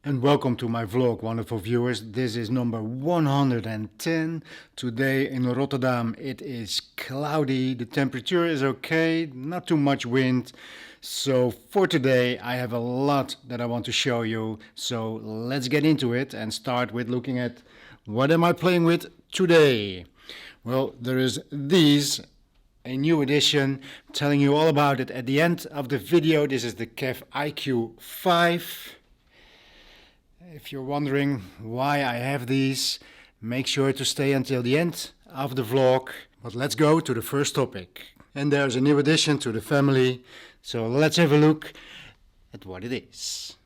And welcome to my vlog, wonderful viewers. This is number 110. Today in Rotterdam it is cloudy, the temperature is okay, not too much wind. So for today I have a lot that I want to show you. So let's get into it and start with looking at what am I playing with today. Well, there is these, a new edition, telling you all about it at the end of the video. This is the KEF iQ5. If you're wondering why I have these, make sure to stay until the end of the vlog. But let's go to the first topic. And there's a new addition to the family, so let's have a look at what it is.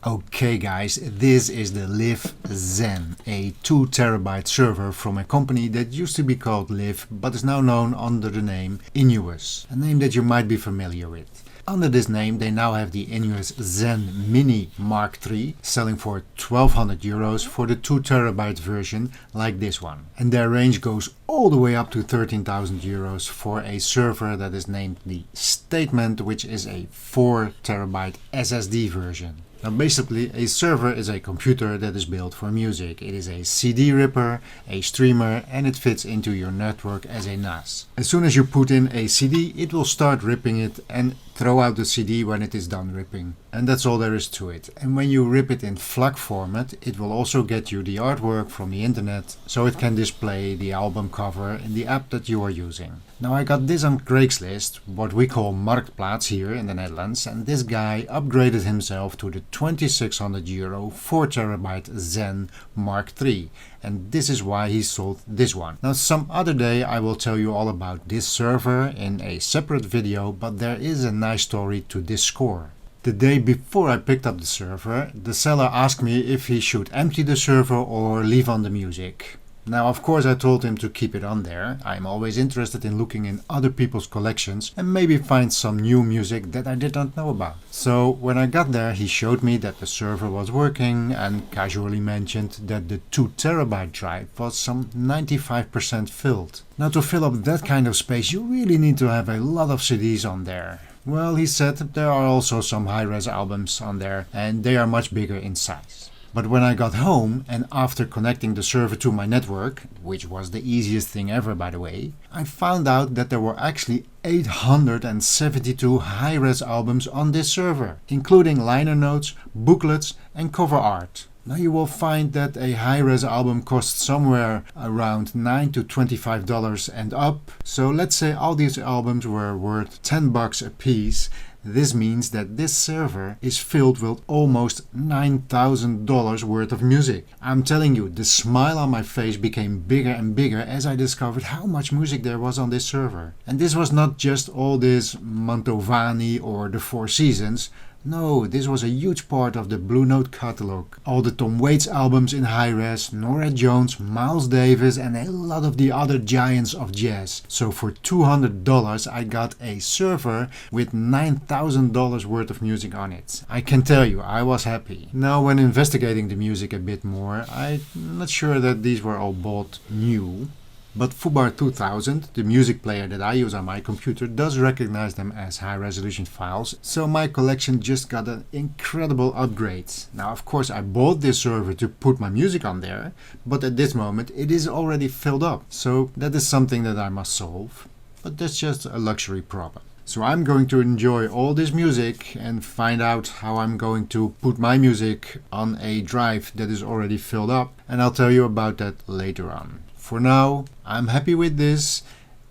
Okay guys, this is the LIV ZEN, a 2 terabyte server from a company that used to be called LIV, but is now known under the name Inuus, a name that you might be familiar with. Under this name they now have the Inuus ZEN Mini Mark III, selling for 1200 euros for the 2 terabyte version like this one. And their range goes all the way up to 13,000 euros for a server that is named the Statement, which is a 4 terabyte SSD version. Now basically a server is a computer that is built for music. It is a CD ripper, a streamer, and it fits into your network as a NAS. As soon as you put in a CD, it will start ripping it and throw out the CD when it is done ripping. And that's all there is to it. And when you rip it in FLAC format, it will also get you the artwork from the internet, so it can display the album cover in the app that you are using. Now I got this on Craigslist, what we call Marktplaats here in the Netherlands, and this guy upgraded himself to the 2600 euro 4 terabyte ZEN Mark III. And this is why he sold this one. Now some other day I will tell you all about this server in a separate video, but there is a nice story to this score. The day before I picked up the server, the seller asked me if he should empty the server or leave on the music. Now of course I told him to keep it on there. I'm always interested in looking in other people's collections and maybe find some new music that I did not know about. So when I got there he showed me that the server was working and casually mentioned that the 2 terabyte drive was some 95% filled. Now to fill up that kind of space you really need to have a lot of CDs on there. Well, he said there are also some high-res albums on there and they are much bigger in size. But when I got home and after connecting the server to my network, which was the easiest thing ever by the way, I found out that there were actually 872 high-res albums on this server, including liner notes, booklets and cover art. Now you will find that a high-res album costs somewhere around $9 to $25 and up. So let's say all these albums were worth $10 a piece. This means that this server is filled with almost $9,000 worth of music. I'm telling you, the smile on my face became bigger and bigger as I discovered how much music there was on this server. And this was not just all this Mantovani or the Four Seasons. No, this was a huge part of the Blue Note catalog. All the Tom Waits albums in high-res, Norah Jones, Miles Davis and a lot of the other giants of jazz. So for $200 I got a server with $9,000 worth of music on it. I can tell you, I was happy. Now when investigating the music a bit more, I'm not sure that these were all bought new. But Fubar 2000, the music player that I use on my computer, does recognize them as high-resolution files, so my collection just got an incredible upgrade. Now of course I bought this server to put my music on there, but at this moment it is already filled up, so that is something that I must solve. But that's just a luxury problem. So I'm going to enjoy all this music and find out how I'm going to put my music on a drive that is already filled up, and I'll tell you about that later on. For now, I'm happy with this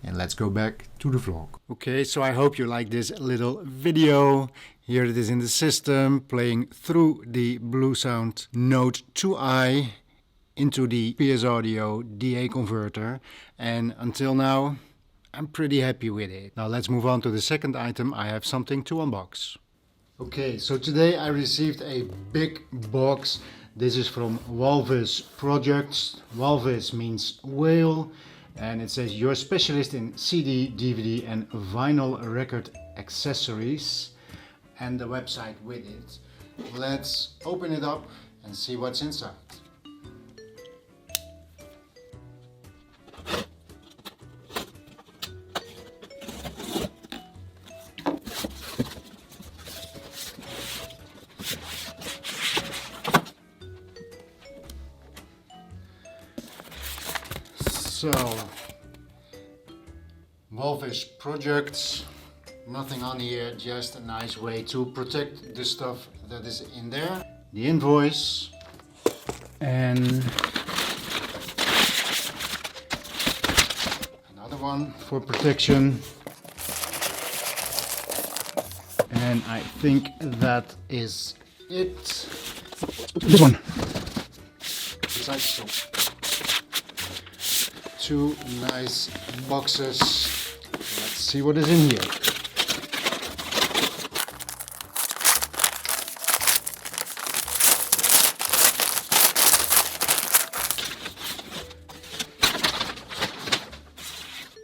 and let's go back to the vlog. Okay, so I hope you like this little video. Here it is in the system, playing through the Bleusond Node2i into the PS Audio DA converter. And until now, I'm pretty happy with it. Now let's move on to the second item. I have something to unbox. Okay, so today I received a big box. This is from Walvis Projects. Walvis means whale, and it says you're a specialist in CD, DVD and vinyl record accessories, and the website with it. Let's open it up and see what's inside. So, Wolfish projects, nothing on here, just a nice way to protect the stuff that is in there. The invoice and another one for protection. And I think that is it. This one. Besides, so two nice boxes. Let's see what is in here.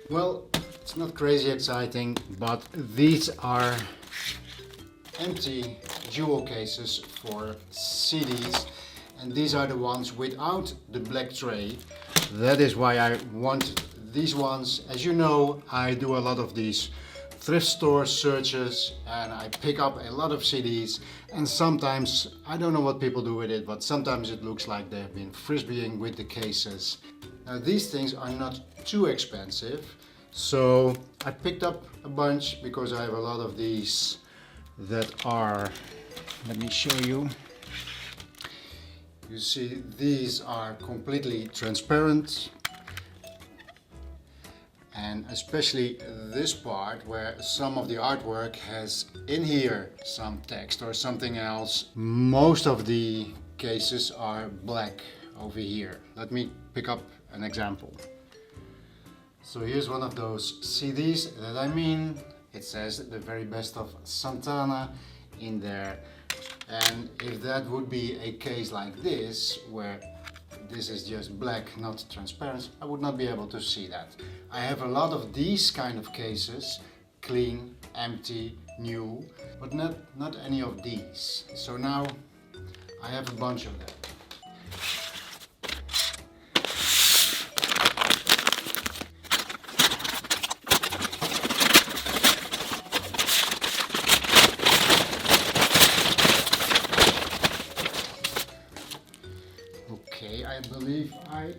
Well, it's not crazy exciting, but these are empty jewel cases for CDs, and these are the ones without the black tray. That is why I want these ones. As you know, I do a lot of these thrift store searches and I pick up a lot of CDs, and sometimes I don't know what people do with it, but sometimes it looks like they've been frisbeeing with the cases. Now these things are not too expensive, so I picked up a bunch because I have a lot of these that are, let me show you. You see, these are completely transparent, and especially this part where some of the artwork has in here some text or something else. Most of the cases are black over here. Let me pick up an example. So here's one of those CDs that I mean. It says the very best of Santana in there. And if that would be a case like this, where this is just black, not transparent, I would not be able to see that. I have a lot of these kind of cases, clean, empty, new, but not any of these. So now I have a bunch of them. I believe I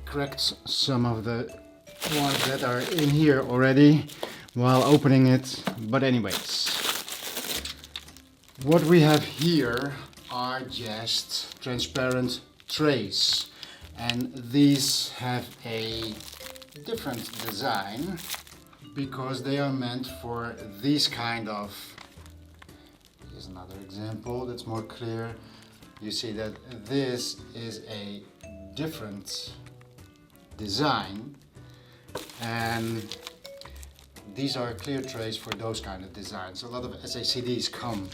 cracked some of the ones that are in here already while opening it, but anyways, what we have here are just transparent trays, and these have a different design because they are meant for these kind of, here's another example that's more clear. You see that this is a different design, and these are clear trays for those kind of designs. A lot of SACDs come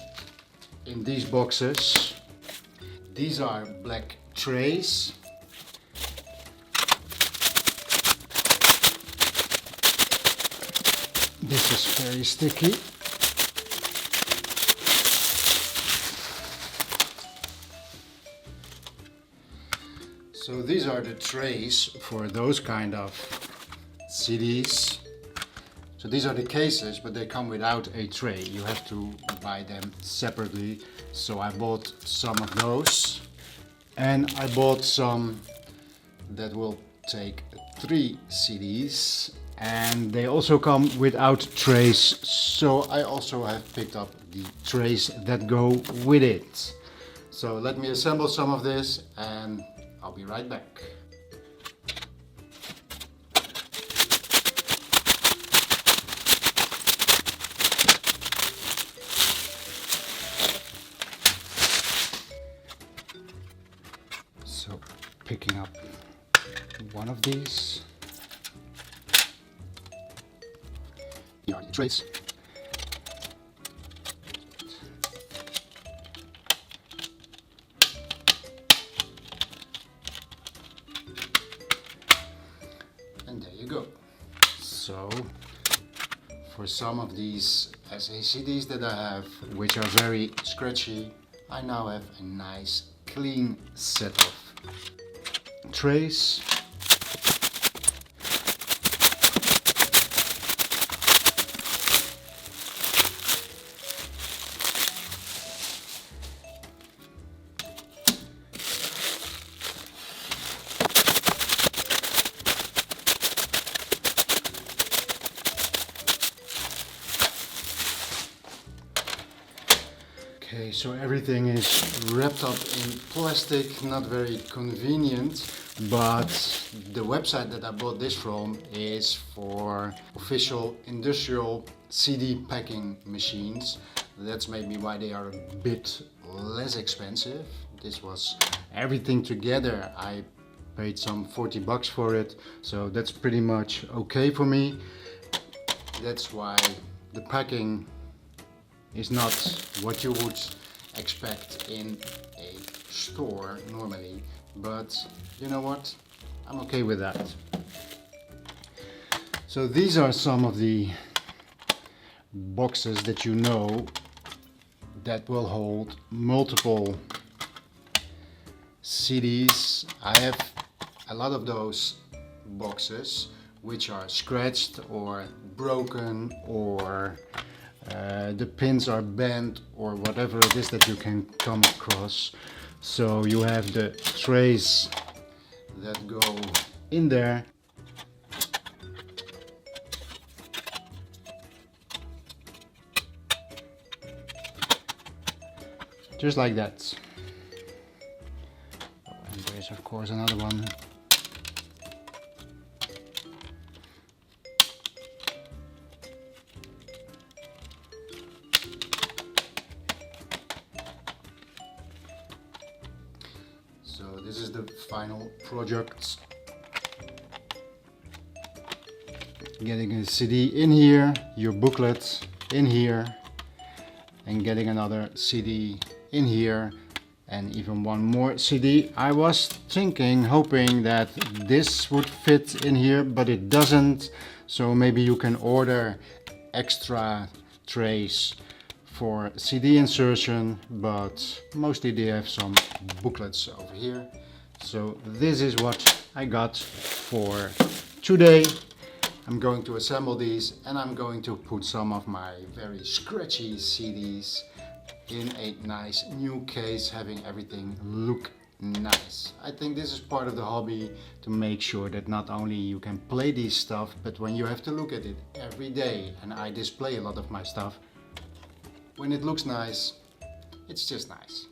in these boxes. These are black trays. This is very sticky. So these are the trays for those kind of CDs. So these are the cases, but they come without a tray. You have to buy them separately. So I bought some of those, and I bought some that will take 3 CDs, and they also come without trays. So I also have picked up the trays that go with it. So let me assemble some of this and I'll be right back. So picking up one of these. Here are the trays. And there you go. So for some of these SACDs that I have, which are very scratchy, I now have a nice clean set of trays. so everything is wrapped up in plastic, not very convenient, but the website that I bought this from is for official industrial CD packing machines. That's maybe why they are a bit less expensive. This was everything together. I paid some 40 bucks for it, so that's pretty much okay for me. That's why the packing is not what you would expect in a store normally, but you know what? I'm okay with that. So these are some of the boxes that you know that will hold multiple CDs. I have a lot of those boxes which are scratched or broken, or the pins are bent, or whatever it is that you can come across. So you have the trays that go in there. Just like that. Oh, and there's of course another one. So this is the final project. Getting a CD in here, your booklet in here, and getting another CD in here, and even one more CD. I was thinking, hoping that this would fit in here, but it doesn't. So maybe you can order extra trays for CD insertion, but mostly they have some booklets over here. So this is what I got for today. I'm going to assemble these, and I'm going to put some of my very scratchy CDs in a nice new case, having everything look nice. I think this is part of the hobby, to make sure that not only you can play these stuff, but when you have to look at it every day, and I display a lot of my stuff, when it looks nice, it's just nice.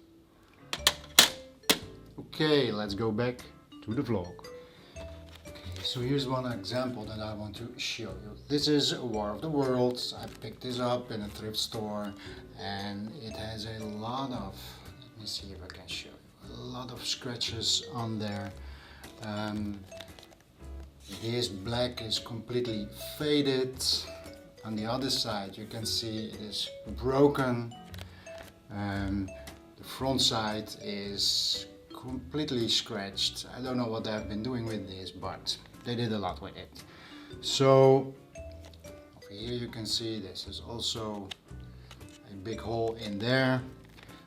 Okay, let's go back to the vlog. So here's one example that I want to show you. This is War of the Worlds. I picked this up in a thrift store, and it has a lot of, let me see if I can show you, a lot of scratches on there. This black is completely faded. On the other side you can see it is broken. The front side is completely scratched. I don't know what they've been doing with this, but they did a lot with it. So over here you can see this is also a big hole in there.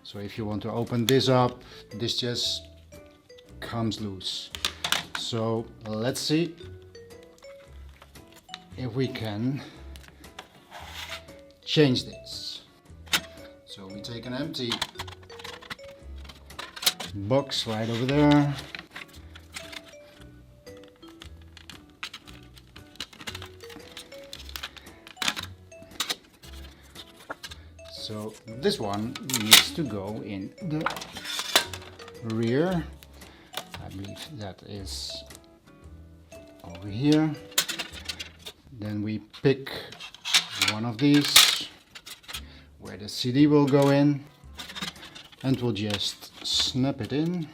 So if you want to open this up, this just comes loose. So let's see if we can change this. So we take an empty box right over there. So this one needs to go in the rear. I believe that is over here. Then we pick one of these where the CD will go in, and we'll just snap it in.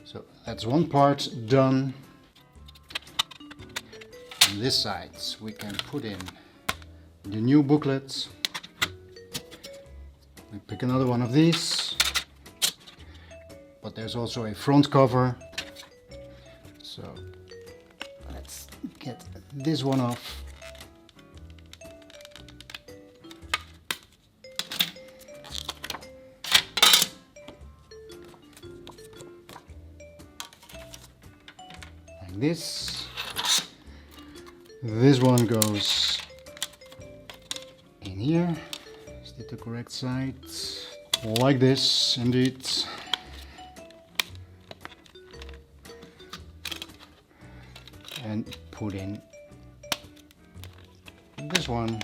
So that's one part done. On this side we can put in the new booklet. We pick another one of these, but there's also a front cover. So let's get this one off. Like this. This one goes in here. Is that the correct side? Like this, indeed. and put in this one.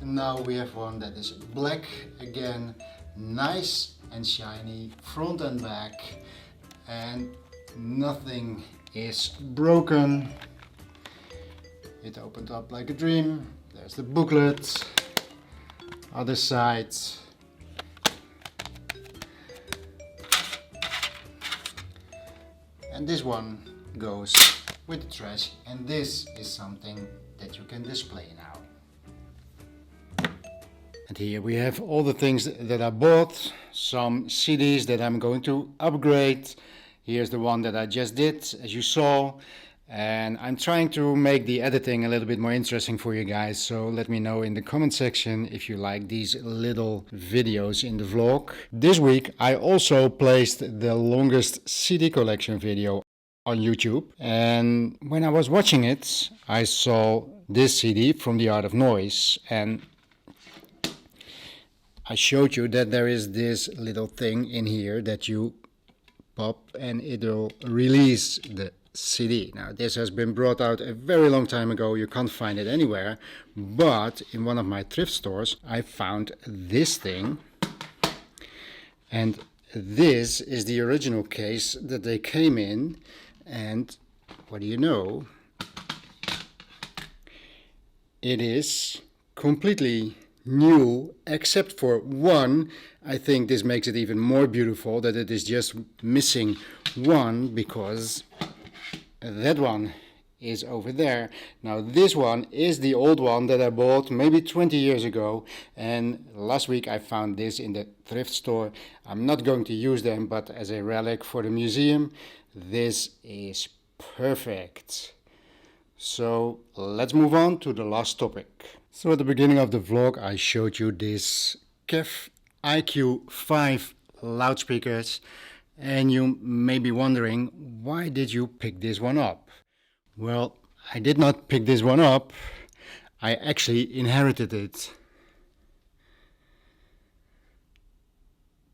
And now we have one that is black again, nice and shiny, front and back, and nothing is broken. It opened up like a dream. There's the booklet, other side. And this one goes with the trash, and this is something that you can display now. And here we have all the things that I bought, some CDs that I'm going to upgrade. Here's the one that I just did, as you saw. And I'm trying to make the editing a little bit more interesting for you guys. So let me know in the comment section if you like these little videos in the vlog. This week I also placed the longest CD collection video on YouTube. And when I was watching it, I saw this CD from The Art of Noise. And I showed you that there is this little thing in here that you pop and it'll release the CD. Now this has been brought out a very long time ago, you can't find it anywhere, but in one of my thrift stores I found this thing, and this is the original case that they came in, and what do you know, it is completely new except for one. I think this makes it even more beautiful that it is just missing one, because that one is over there. Now this one is the old one that I bought maybe 20 years ago, and last week I found this in the thrift store. I'm not going to use them, but as a relic for the museum, this is perfect. So let's move on to the last topic. So at the beginning of the vlog I showed you this KEF iQ5 loudspeakers, and you may be wondering, why did you pick this one up? Well, I did not pick this one up, I actually inherited it.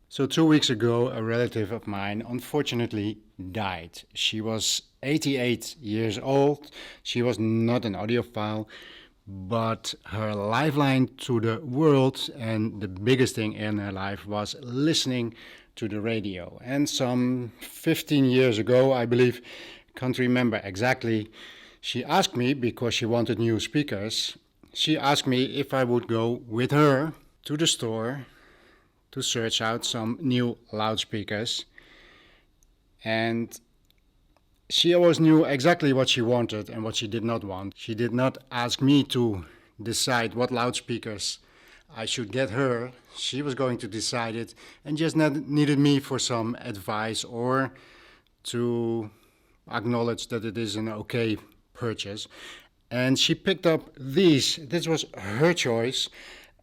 So 2 weeks ago a relative of mine unfortunately died. She was 88 years old, she was not an audiophile, but her lifeline to the world and the biggest thing in her life was listening to the radio. And some 15 years ago, I believe, can't remember exactly, she asked me, because she wanted new speakers, she asked me if I would go with her to the store to search out some new loudspeakers. And she always knew exactly what she wanted and what she did not want. She did not ask me to decide what loudspeakers I should get her. She was going to decide it and just needed me for some advice or to acknowledge that it is an okay purchase. And she picked up these. This was her choice.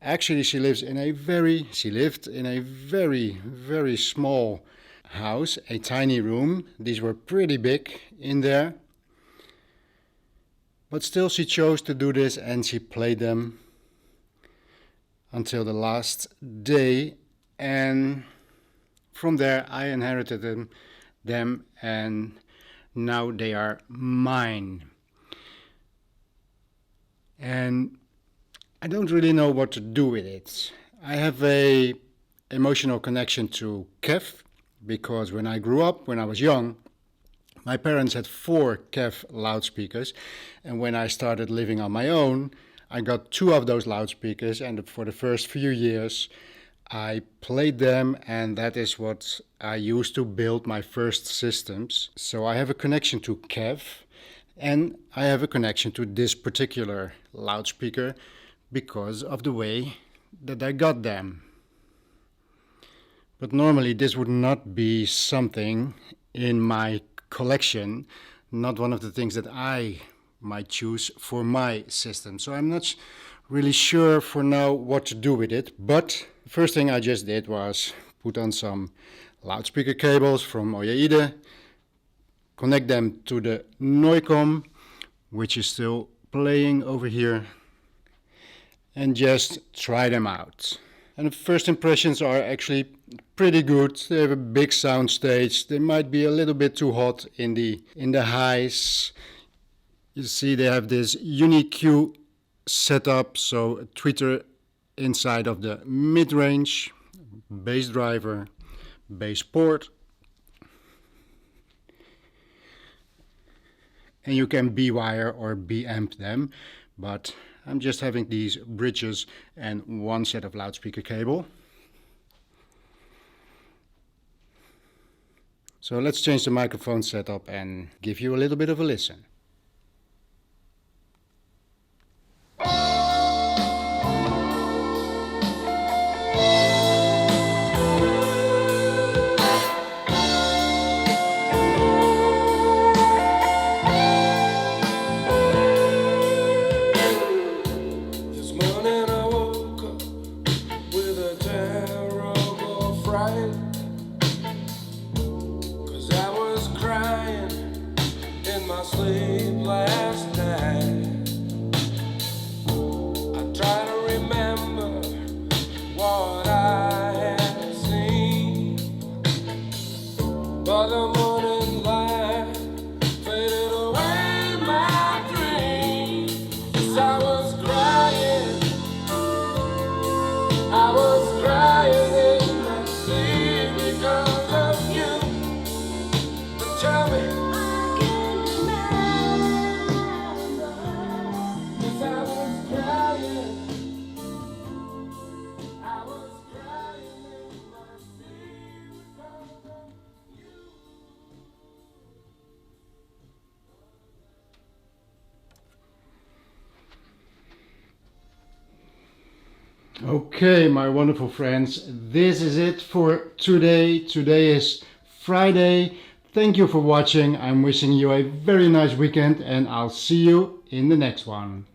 Actually, she lived in a very small house, a tiny room. These were pretty big in there. But still she chose to do this, and she played them until the last day, and from there I inherited them, and now they are mine. And I don't really know what to do with it. I have a emotional connection to KEF, because when I grew up, when I was young, my parents had 4 KEF loudspeakers, and when I started living on my own, I got 2 of those loudspeakers, and for the first few years I played them, and that is what I used to build my first systems. So I have a connection to KEF, and I have a connection to this particular loudspeaker because of the way that I got them. But normally this would not be something in my collection, not one of the things that I might choose for my system. So I'm not really sure for now what to do with it, but the first thing I just did was put on some loudspeaker cables from Oyaide, connect them to the Neukomm, which is still playing over here, and just try them out. And the first impressions are actually pretty good. They have a big sound stage. They might be a little bit too hot in the highs. You see they have this unique setup, so a tweeter inside of the mid-range, bass driver, bass port. And you can B-wire or B-amp them, but I'm just having these bridges and one set of loudspeaker cable. So let's change the microphone setup and give you a little bit of a listen. Okay, my wonderful friends, this is it for today. Today is Friday. Thank you for watching. I'm wishing you a very nice weekend and I'll see you in the next one.